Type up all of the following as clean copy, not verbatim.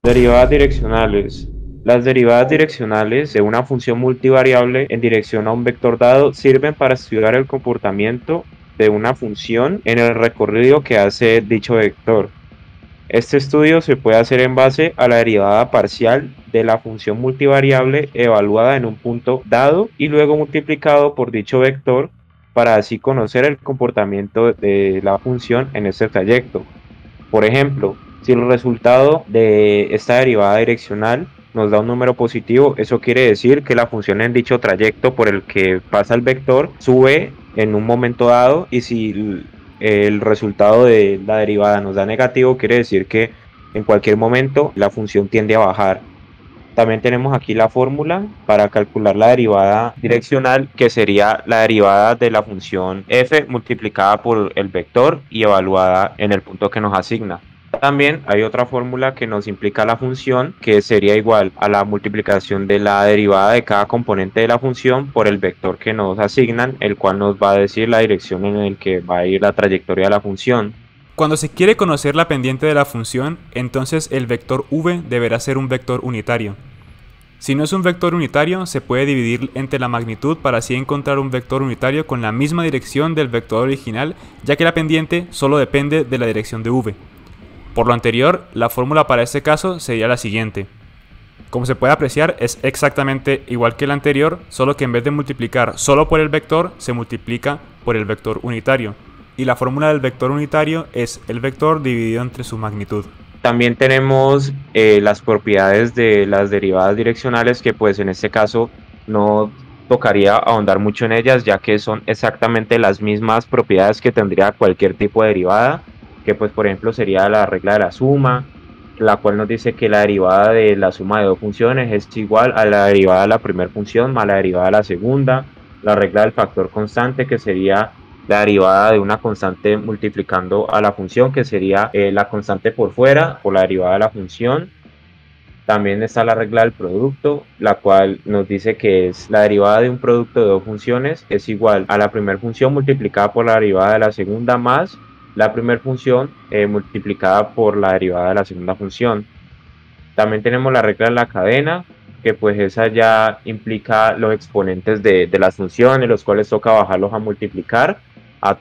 Derivadas direccionales. Las derivadas direccionales de una función multivariable en dirección a un vector dado sirven para estudiar el comportamiento de una función en el recorrido que hace dicho vector. Este estudio se puede hacer en base a la derivada parcial de la función multivariable evaluada en un punto dado y luego multiplicado por dicho vector para así conocer el comportamiento de la función en este trayecto. Por ejemplo, si el resultado de esta derivada direccional nos da un número positivo, eso quiere decir que la función en dicho trayecto por el que pasa el vector sube en un momento dado, y si el resultado de la derivada nos da negativo, quiere decir que en cualquier momento la función tiende a bajar. También tenemos aquí la fórmula para calcular la derivada direccional, que sería la derivada de la función f multiplicada por el vector y evaluada en el punto que nos asigna. También hay otra fórmula que nos implica la función, que sería igual a la multiplicación de la derivada de cada componente de la función por el vector que nos asignan, el cual nos va a decir la dirección en la que va a ir la trayectoria de la función. Cuando se quiere conocer la pendiente de la función, entonces el vector v deberá ser un vector unitario. Si no es un vector unitario, se puede dividir entre la magnitud para así encontrar un vector unitario con la misma dirección del vector original, ya que la pendiente solo depende de la dirección de v. Por lo anterior, la fórmula para este caso sería la siguiente. Como se puede apreciar, es exactamente igual que la anterior, solo que en vez de multiplicar solo por el vector, se multiplica por el vector unitario. Y la fórmula del vector unitario es el vector dividido entre su magnitud. También tenemos las propiedades de las derivadas direccionales, que pues en este caso no tocaría ahondar mucho en ellas, ya que son exactamente las mismas propiedades que tendría cualquier tipo de derivada, que pues por ejemplo sería la regla de la suma, la cual nos dice que la derivada de la suma de dos funciones es igual a la derivada de la primera función más la derivada de la segunda, la regla del factor constante, que sería la derivada de una constante multiplicando a la función, que sería la constante por fuera por la derivada de la función. También está la regla del producto, la cual nos dice que es la derivada de un producto de dos funciones es igual a la primera función multiplicada por la derivada de la segunda más la primera función multiplicada por la derivada de la segunda función. También tenemos la regla de la cadena, que pues esa ya implica los exponentes de las funciones, los cuales toca bajarlos a multiplicar a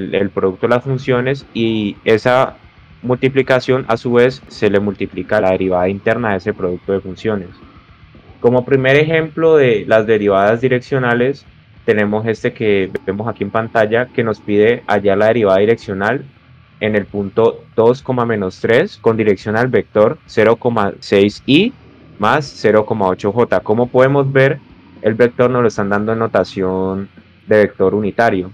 el producto de las funciones, y esa multiplicación a su vez se le multiplica a la derivada interna de ese producto de funciones. Como primer ejemplo de las derivadas direccionales tenemos este que vemos aquí en pantalla, que nos pide hallar la derivada direccional en el punto 2,-3 con dirección al vector 0,6i más 0,8j. Como podemos ver, el vector nos lo están dando en notación de vector unitario.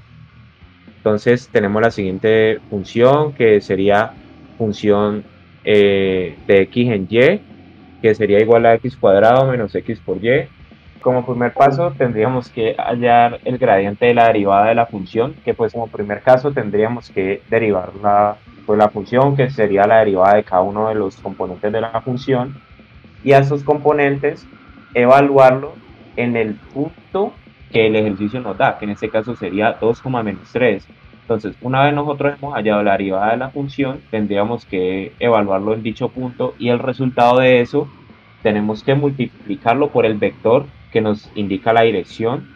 Entonces tenemos la siguiente función, que sería función de x en y, que sería igual a x cuadrado menos x por y. Como primer paso tendríamos que hallar el gradiente de la derivada de la función, que pues como primer caso tendríamos que derivar la función, que sería la derivada de cada uno de los componentes de la función, y a esos componentes evaluarlo en el punto que el ejercicio nos da, que en este caso sería 2,-3. Entonces, una vez nosotros hemos hallado la derivada de la función, tendríamos que evaluarlo en dicho punto, y el resultado de eso tenemos que multiplicarlo por el vector que nos indica la dirección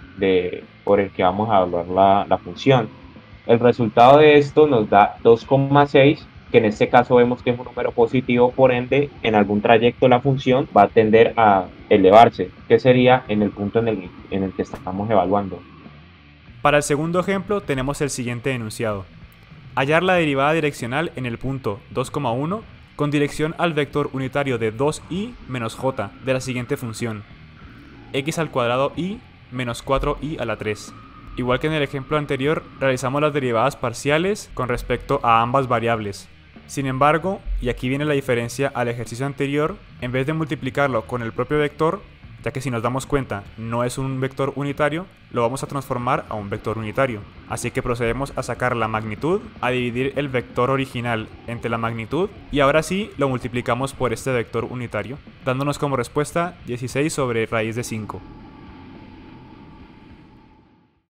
por el que vamos a evaluar la función. El resultado de esto nos da 2,6, que en este caso vemos que es un número positivo, por ende en algún trayecto la función va a tender a elevarse, que sería en el punto en el que estamos evaluando. Para el segundo ejemplo tenemos el siguiente enunciado. Hallar la derivada direccional en el punto 2,1 con dirección al vector unitario de 2i menos j de la siguiente función: x al cuadrado i menos 4i a la 3. Igual que en el ejemplo anterior, realizamos las derivadas parciales con respecto a ambas variables. Sin embargo, y aquí viene la diferencia al ejercicio anterior, en vez de multiplicarlo con el propio vector, ya que si nos damos cuenta no es un vector unitario, lo vamos a transformar a un vector unitario. Así que procedemos a sacar la magnitud, a dividir el vector original entre la magnitud, y ahora sí lo multiplicamos por este vector unitario, dándonos como respuesta 16 sobre raíz de 5.